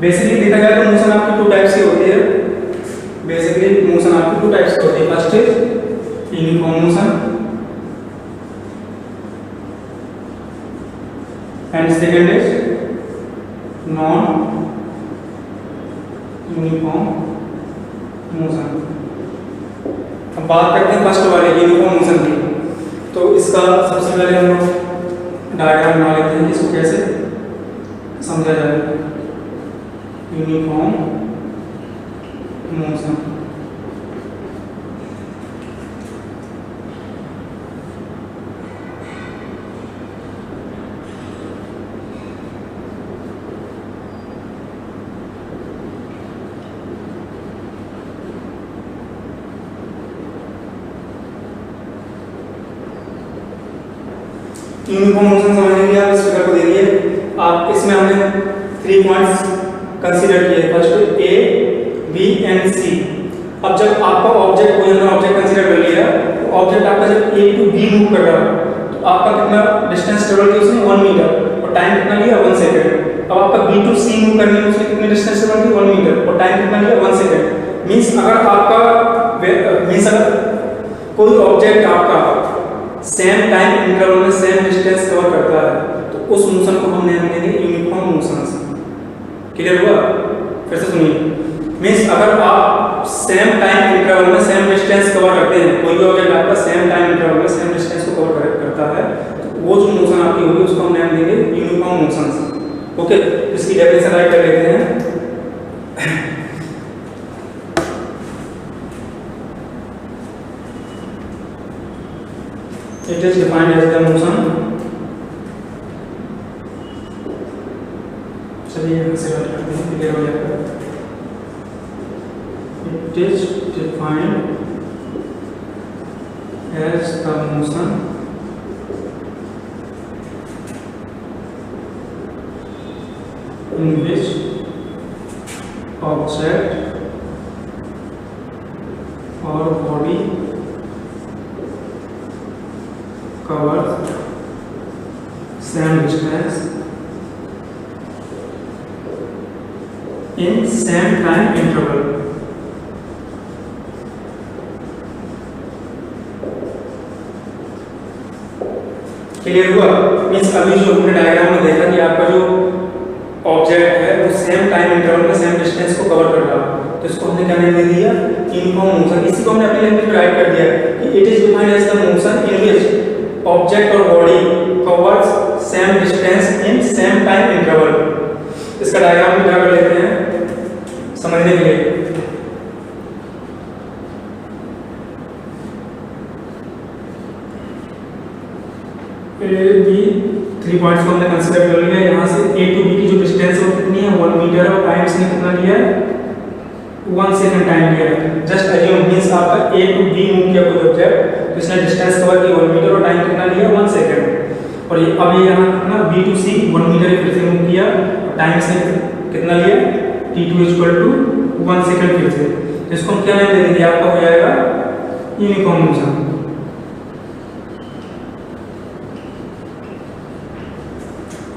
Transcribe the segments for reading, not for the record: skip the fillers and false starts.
Basically देखा जाए तो मोशन आपकी टू टाइप्स की होती है। बेसिकली मोशन आपकी टू टाइप्स की होती है। First is uniform motion and second is non uniform motion. अब बात करते हैं फर्स्ट वाले यूनिफॉर्म मोशन की। तो इसका सबसे पहले हम लोग डायग्राम बना लेते हैं, इसको कैसे समझा जाए। यूनिफॉर्म मोशन यूनिफॉर्म मोशन समझने के लिए आप इस फिगर को देखिए। आप इसमें हमने 3 पॉइंट्स कंसीडर किए। फर्स्ट ए, बी एंड सी। अब जब आपका ऑब्जेक्ट कोई हमने ऑब्जेक्ट कंसीडर कर लिया, तो ऑब्जेक्ट आपका जब ए टू बी मूव कर रहा है तो आपका कितना डिस्टेंस ट्रेवल किया उसने 1 मीटर और टाइम कितना लिया 1 सेकंड। अब आपका बी टू सी मूव करने में उसने कितने डिस्टेंस ट्रेवल किया 1 मीटर और टाइम कितना लिया 1 सेकंड। मींस अगर कोई ऑब्जेक्ट आपका सेम टाइम इंटरवल में सेम डिस्टेंस कवर करता है तो उस मोशन को हम नाम देंगे यूनिफॉर्म मोशन। क्लियर हुआ? फिर से सुनिए। मींस अगर आप सेम टाइम इंटरवल में सेम डिस्टेंस कवर करते हैं, कोई भी ऑब्जेक्ट आपका सेम टाइम इंटरवल में सेम डिस्टेंस को कवर करता है तो वो जो मोशन आपकी होगी उसको हम नाम देंगे यूनिफॉर्म मोशन। ओके, इसकी डेफिनेशन राइट कर लेते हैं। It is defined as the motion। चलिए यहाँ से बात करते हैं, क्लियर हो जाएगा। It is defined as the motion in which object or body covers same distance in same time interval। Clear हुआ? मीन्स अभी जो हमने डायग्राम में देखा कि आपका जो ऑब्जेक्ट है वो सेम टाइम इंटरवल में सेम डिस्टेंस को कवर कर रहा है तो इसको हमने क्या नाम दे दिया यूनिफॉर्म मोशन। इसी को हमने अपनी लैंग्वेज में राइट कर दिया कि it is defined as the motion in which object और body covers same distance in same time interval. इसका डायग्राम भी ड्रा कर लेते हैं समझने के लिए। ए बी 3 पॉइंट्स को हमने कंसीडर कर लिया। यहाँ से ए टू बी की जो डिस्टेंस है वो कितनी है 1 मीटर और टाइम इसने कितना लिया है 1 सेकंड टाइम लिया है। जस्ट अज्यूम मींस आपका ए टू बी मूव किया कोई ऑब्जेक्ट तो इसने डिस्टेंस कवर किया 1 मीटर और टाइम कितना लिया 1 सेकंड। और ये अब ये यहाँ कितना बी टू सी 1 मीटर फिर से मूव किया और टाइम इसने कितना लिया t2 = 1 सेकंड फिर से। इसको हम क्या नाम दे देंगे, आपका हो जाएगा यूनिफॉर्म मोशन।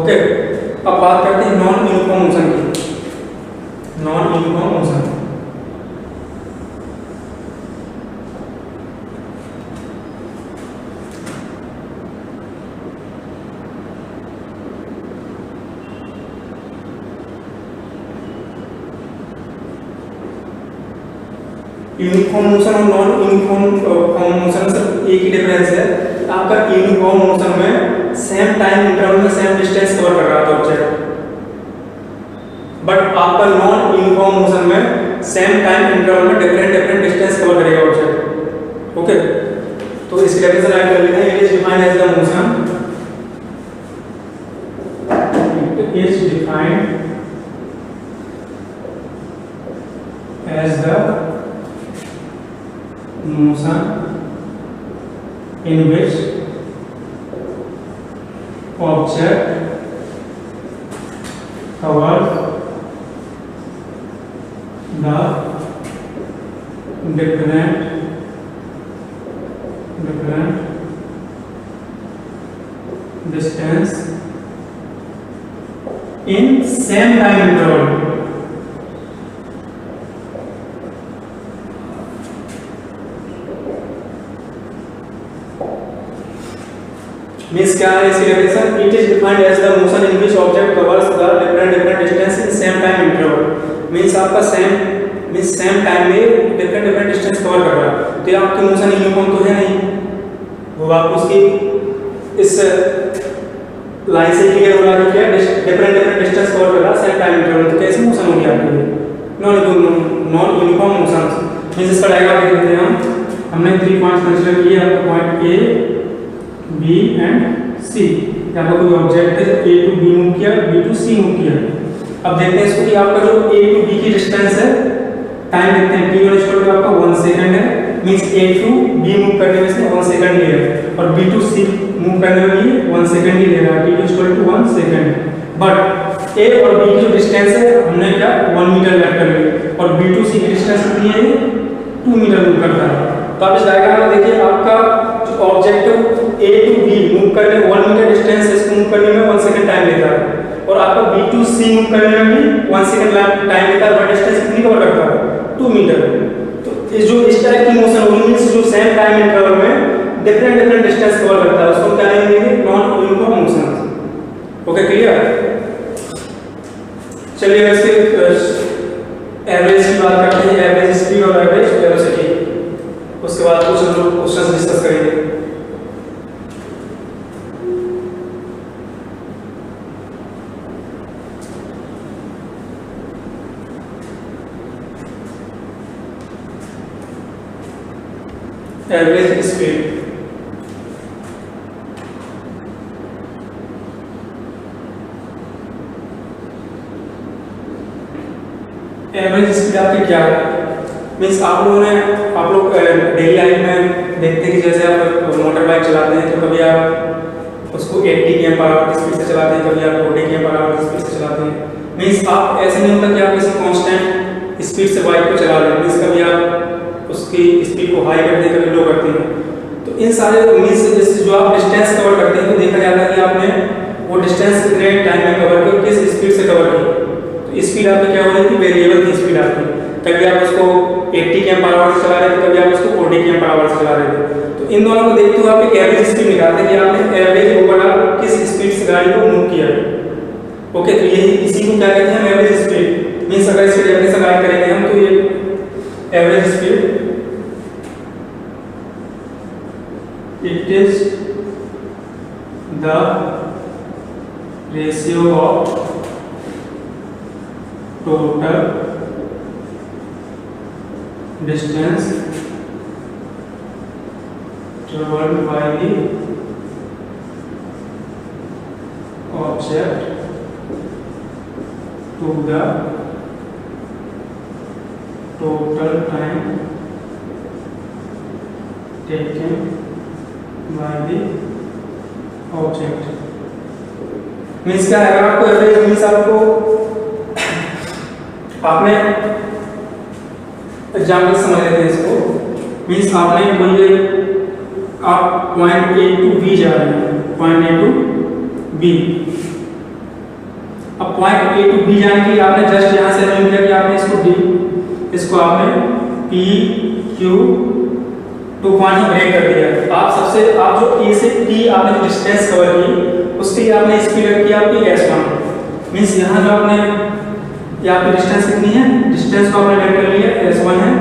ओके, अब बात करते हैं नॉन यूनिफॉर्म मोशन की। Non uniform motion uniform motion और नॉन यूनिफॉर्म मोशन सिर्फ एक ही डिफरेंस है। आपका यूनिफॉर्म मोशन में सेम टाइम इंटरवल में सेम डिस्टेंस कवर कर रहा था ऑब्जेक्ट, बट आपका नॉन यूनिफॉर्म मोशन में सेम टाइम इंटरवल में डिफरेंट डिस्टेंस कवर करेगा ऑब्जेक्ट। ओके, तो इसकी डेफिनेशन राइट कर लेते हैं। It is defined as the motion, it is defined as the motion in which object covers the different distance in same time interval। Means क्या है इसकी definition, it is defined as the motion in which object covers the different distance in same time interval. Means आपका same time में different distance cover कर रहा है, तो ये आपकी मोशन यूनिफॉर्म तो है नहीं, वो आपको उसकी इस लाइन से क्लियर हो रहा है कि क्या डिफरेंट डिस्टेंस कवर कर रहा है सेम टाइम इंटरवल, तो कैसी मोशन होगी आपकी, नॉन यूनिफॉर्म मोशन। मीन्स इसका डायग्राम देख लेते हैं हम। हमने 3 पॉइंट्स कंसीडर किए, आपका point A B and C. यहाँ पर कोई ऑब्जेक्ट है ए टू बी मूव किया, बी टू सी मूव किया। अब देखते हैं इसको कि आपका जो ए टू बी की डिस्टेंस है, टाइम देखते हैं, t1 इक्वल टू आपका 1 सेकंड है। Means A to B move करने में इसने 1 सेकंड लिया है, और बी टू सी मूव करने में भी 1 सेकंड ही ले रहा है, t2 equal to 1 second. But A और बी की जो डिस्टेंस है हमने क्या 1 मीटर लेट कर ली, और बी टू सी की डिस्टेंस कितनी है, 2 मीटर मूव करता है। तो आप इस डायग्राम में देखिए, आपका जो ऑब्जेक्ट है ए टू बी मूव करने 1 मीटर डिस्टेंस है, इसको मूव करने में 1 सेकंड टाइम लेता है, और आपका बी टू सी मूव करने में भी 1 सेकंड टाइम लेता है, और डिस्टेंस कितनी कवर करता है, 2 मीटर। तो जो इस टाइप की मोशन होगी, मींस जो सेम टाइम इंटरवल में डिफरेंट डिस्टेंस कवर करता है, उसको क्या नाम देंगे, non uniform motion. Okay, clear. चलिए वैसे एवरेज की बात करते हैं, एवरेज स्पीड और एवरेज वेलोसिटी, उसके बाद कुछ हम लोग क्वेश्चंस डिस्कस करेंगे। एवरेज स्पीड, एवरेज स्पीड आपकी क्या है, मीन्स आप लोग डेली लाइफ में देखते हैं कि जैसे आप मोटर बाइक चलाते हैं, तो कभी आप उसको 80 km/h की स्पीड से चलाते हैं, कभी आप 40 km/h की स्पीड से चलाते हैं। मीन्स आप ऐसे नहीं होता कि आप किसी कांस्टेंट स्पीड से बाइक को चला रहे हैं, मीन्स कभी आप उसकी स्पीड को हाई करते हैं, कभी लो करते हैं। तो इन सारे मीन्स जो आप डिस्टेंस कवर करते हैं, तो देखा जाता है कि आपने वो डिस्टेंस कितने टाइम में कवर किया, किस स्पीड से कवर किया। तो स्पीड आपकी क्या हो रही थी, वेरिएबल थी स्पीड आपकी, कभी आप उसको 80 km/h से चला रहे थे, कभी आप उसको 40 km/h से चला रहे थे। तो इन दोनों को देखते हुए आप एक एवरेज स्पीड निकालते हैं कि आपने एवरेज ओवरऑल किस स्पीड से गाड़ी को मूव किया। ओके, तो यही इसी को क्या कहते हैं, एवरेज स्पीड। मींस अगर इसकी डेफिनेशन ऐड करेंगे हम, तो ये average speed it is the ratio of total distance traveled by the object to the total time taken by the object। Means क्या है, आपको एवरेज मीन्स आपको आपने एग्जाम्पल समझ लेते हैं इसको। मीन्स आपने बोलिए आप पॉइंट ए टू बी जा रहे हैं, पॉइंट ए टू बी। अब पॉइंट ए टू बी जाने के लिए आपने जस्ट यहाँ से अज्यूम किया कि आपने इसको डी, इसको आपने पी क्यू 2 पॉइंट ब्रेक कर दिया। आप जो ए से टी आपने जो डिस्टेंस कवर की, उसके लिए आपने स्पीड रखी आपकी s1। मीन्स यहाँ जो आपने ये आपकी डिस्टेंस कितनी है, डिस्टेंस को आपने लेट कर लिया s1 है,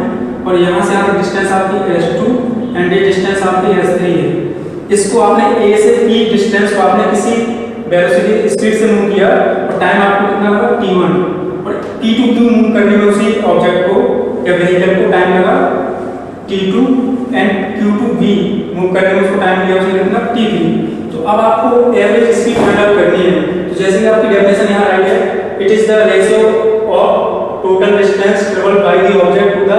और यहाँ से आपकी डिस्टेंस आपकी s2 एंड ये डिस्टेंस आपकी s3 है। इसको आपने a से p डिस्टेंस को आपने किसी वेलोसिटी स्पीड से मूव किया, और टाइम आपको कितना लगा t1, और t2 क्यों मूव करने में उसी ऑब्जेक्ट को या व्हीकल को टाइम लगा t2, एंड q2v मूव करने में उसको टाइम लिया उसे कितना t3। तो अब आपको एवरेज स्पीड फाइंड आउट करनी है। तो जैसे कि आपकी डेफिनेशन यहाँ राइट है, it is the ratio of total distance travelled by the object to the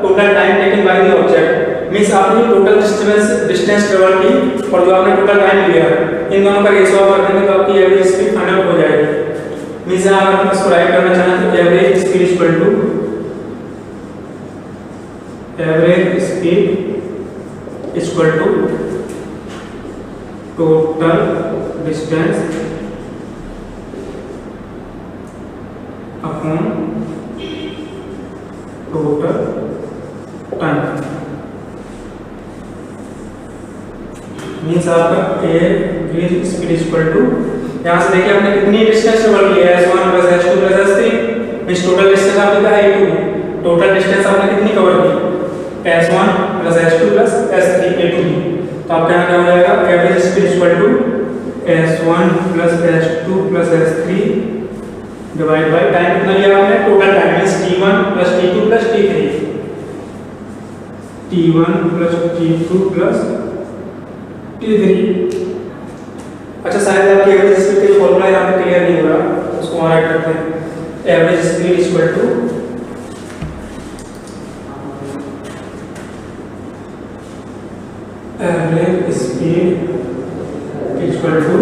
total time taken by the object. Means आपने टोटल डिस्टेंस ट्रेवल की और जो आपने टोटल टाइम लिया, इन दोनों का रेशियो करने में तो आपकी एवरेज स्पीड फाइंड आउट हो जाएगी। मींस अगर आप इसको राइट करना चाहें तो average speed equal to average speed equal to total distance upon total time. Means आपका एवरेज स्पीड इक्वल टू, यहाँ से देखिए आपने कितनी डिस्टेंस कवर की है, s1 plus s2 plus s3, means total distance आपने कहा a2, टोटल डिस्टेंस आपने कितनी कवर की, s1 plus s2 plus s3 a2b। तो आपका यहाँ क्या हो जाएगा, average speed equal to s1 plus s2 plus s3 divide by time कितना लिया आपने, total time means t1 plus t2 plus t3, t1 plus t2 plus t3। अच्छा शायद आपकी एवरेज स्पीड का फॉर्मूला यहाँ पे क्लियर नहीं हो रहा, उसको वहाँ राइट करते हैं। Average speed equal to average speed equal to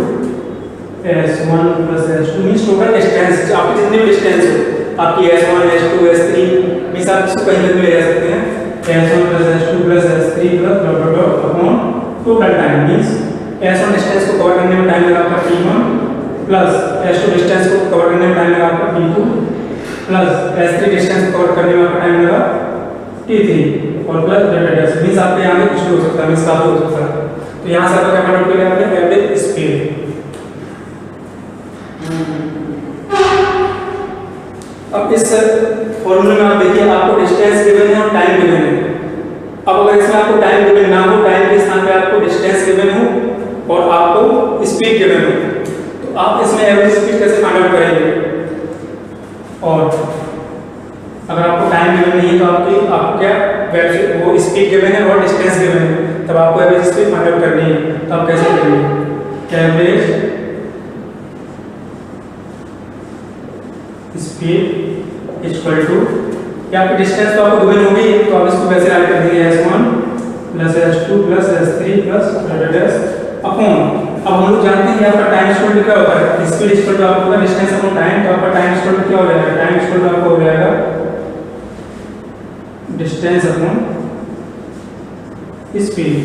s1 plus s2 means total distance, आपकी जितनी भी डिस्टेंस हो आपकी s1 s2 s3 मीन्स आप इसको कहीं भी ले जा सकते हैं, s1 plus s2 plus s3 plus dot dot dot upon total time means s1 distance को कवर करने में टाइम लगा आपका t1 प्लस s2 डिस्टेंस को कवर करने में टाइम लगा आपका t2 प्लस s3 डिस्टेंस को कवर करने में आपका टाइम लगा t3 और प्लस डेल्टा डैश मींस आपके यहाँ पे कुछ भी हो सकता है, मींस काफी हो सकता है। तो यहाँ से आपका क्या फाइंड आउट करेंगे आपने एवरेज स्पीड। अब इस फॉर्मूले में आप देखिए आपको डिस्टेंस गिवन है और टाइम गिवन है। अब अगर इसमें आपको टाइम गिवन ना हो, टाइम के स्थान पे आपको डिस्टेंस गिवन हो और आपको स्पीड गिवन हो, तो आप इसमें एवरेज स्पीड कैसे फाइंड आउट करेंगे। और अगर आपको टाइम गिवन नहीं है तो आपको क्या वो स्पीड गिवन है और डिस्टेंस गिवन है, तब आपको एवरेज स्पीड फाइंड आउट करनी है। तो आप कैसे करेंगे, एवरेज स्पीड इक्वल टू, या आपकी डिस्टेंस तो आपको गिवन होगी तो आप इसको वैसे राइट कर देंगे s1 plus s2 plus s3 plus dash upon, अब हम लोग जानते हैं कि आपका टाइम इक्वल टू क्या होता है, स्पीड इक्वल टू आपका होगा डिस्टेंस अपॉन टाइम, तो आपका टाइम इक्वल टू क्या हो जाएगा, टाइम इक्वल टू आपका हो जाएगा डिस्टेंस अपॉन स्पीड।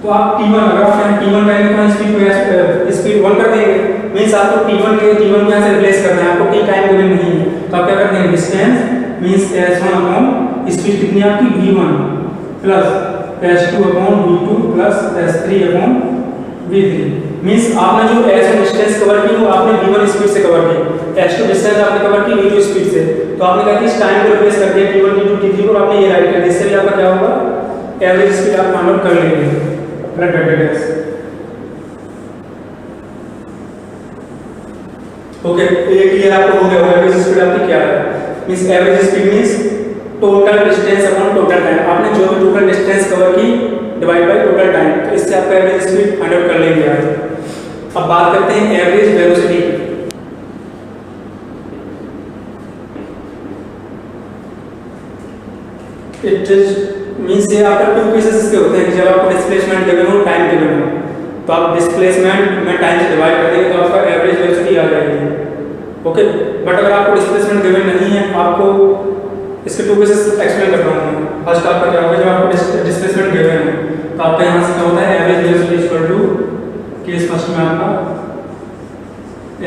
तो आप t1 अगर आप t1 करेंगे तो स्पीड 1 कर देंगे, मींस आपको t1 के t1 यहाँ से रिप्लेस करना है, आपको t टाइम गिवन नहीं है, तो आप क्या करते हैं distance means s1 upon speed कितनी आपकी v1 plus s2 upon v2 plus s3 upon v3, means आपने जो s1 डिस्टेंस कवर की वो आपने v1 स्पीड से कवर की, s2 डिस्टेंस आपने कवर की v2 स्पीड से, तो आपने कहा कि इस टाइम को रिप्लेस कर दिया t1 t2 t3 को, आपने ये राइट कर दिया, इससे भी आपका क्या होगा एवरेज स्पीड आप फाइंड आउट कर लेंगे प्लस डेल्टा डैश। ओके, ये क्लियर आपको हो गया होगा एवरेज स्पीड आपकी क्या है, means average speed means total distance upon total time, आपने जो भी टोटल डिस्टेंस कवर की डिवाइड बाय टोटल टाइम, तो इससे आपका एवरेज स्पीड फाइंड आउट कर लेंगे आज। अब बात करते हैं average velocity. It is means ये आपका टू केसेस इसके होते हैं कि जब आपको डिस्प्लेसमेंट गिवन हो टाइम गिवन हो, तो आप डिस्प्लेसमेंट में टाइम से डिवाइड कर देंगे तो आपका एवरेज वेलोसिटी आ जाएगी। ओके, बट अगर आपको डिस्प्लेसमेंट गिवन नहीं है, आपको इसके टू केसेस एक्सप्लेन कर रहा हूँ। फर्स्ट आपका क्या होगा, जब आपको डिस्प्लेसमेंट गिवन है तो आपका यहाँ से क्या होता है average velocity equal to, case first में आपका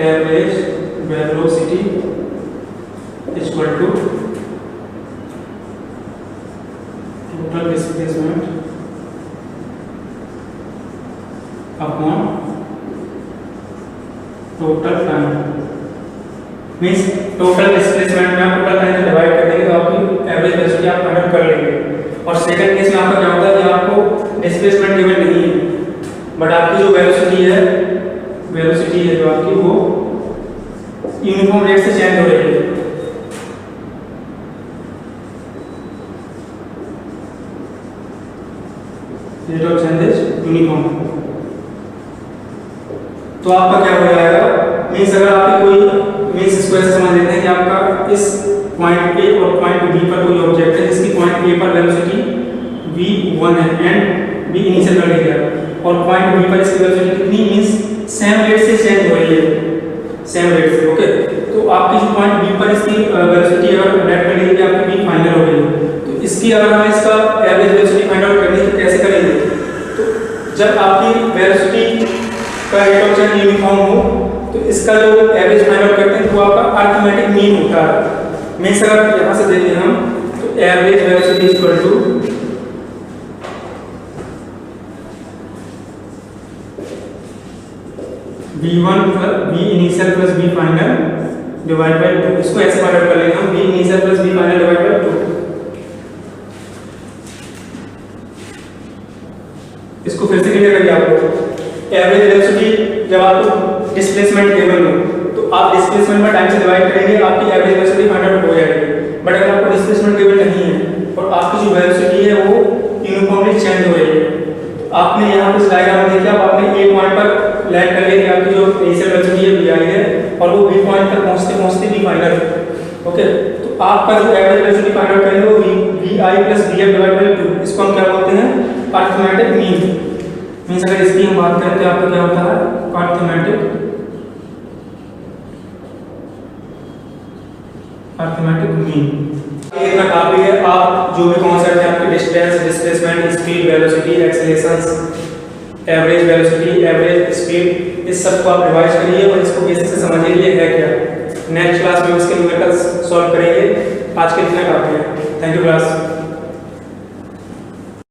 average velocity equal to total displacement upon total time, means total displacement में आप टोटल टाइम से डिवाइड कर देंगे तो आपकी एवरेज वेलोसिटी आप फाइंड आउट कर लेंगे। और सेकंड केस में आपका क्या होता है कि आपको डिस्प्लेसमेंट गिवन नहीं है, बट आपकी जो वेलोसिटी है जो आपकी वो यूनिफॉर्म रेट से चेंज हो रही है। Rate of change is uniform, तो आपका क्या हो जाएगा, मींस अगर आपकी कोई मींस इसको ऐसे समझ लेते हैं कि आपका इस पॉइंट ए और पॉइंट बी पर कोई ऑब्जेक्ट है जिसकी पॉइंट ए पर वेलोसिटी v1 है एंड b इनिशियल कर दिया, और पॉइंट बी पर इसकी वेलोसिटी कितनी मींस सेम रेट से चेंज हो रही है, सेम रेट से। ओके, तो आपकी जो पॉइंट बी पर इसकी वेलोसिटी अगर नेट कर ली आपकी बी फाइनल हो गई, तो इसकी अगर हमें इसका एवरेज वेलोसिटी फाइंड आउट करनी है तो कैसे करेंगे, तो जब आपकी वेलोसिटी का रेट ऑफ चेंज यूनिफॉर्म हो तो इसका जो एवरेज फाइंड आउट करते हैं वो आपका अरिथमेटिक मीन होता है। मींस अगर यहाँ से देखें हम तो average velocity equal to v initial plus v final divide by 2। इसको ऐसे फाइंड आउट कर लेंगे हम, v initial plus v final divide by 2। इसको फिर से क्लियर करिए आप लोग। एवरेज वेलोसिटी जब आपको डिस्प्लेसमेंट गिवन हो तो आप डिस्प्लेसमेंट में टाइम से डिवाइड करेंगे, आपकी एवरेज वेलोसिटी फाइंड आउट हो जाएगी। बट अगर आपको डिस्प्लेसमेंट गिवन नहीं है और आपकी जो वेलोसिटी है वो यूनिफॉर्मली चेंज हो रही है, तो आपने यहाँ पे डायग्राम में देखा, आपने ए पॉइंट पर लैंड कर लिया कि आपकी जो इनिशियल वेलोसिटी है वी आई है और वो बी पॉइंट पर पहुंचते पहुंचते बी फाइनल है। ओके, तो आपका जो एवरेज वेलोसिटी फाइंड आउट करेंगे वो V I plus V F divide by 2। इसको हम क्या बोलते हैं? Arithmetic mean. मीन्स अगर इसकी हम बात करें तो आपका क्या होता है? Arithmetic mean. इतना काफी है। आप जो भी कॉन्सेप्ट है आपके distance, displacement, speed, velocity, accelerations, average velocity, average speed, इस सब को आप रिवाइज करिए और इसको बेसिक से समझिए ये है क्या। नेक्स्ट क्लास में इसके न्यूमेरिकल्स सॉल्व करेंगे। आज के लिए काफी है। Thank you class.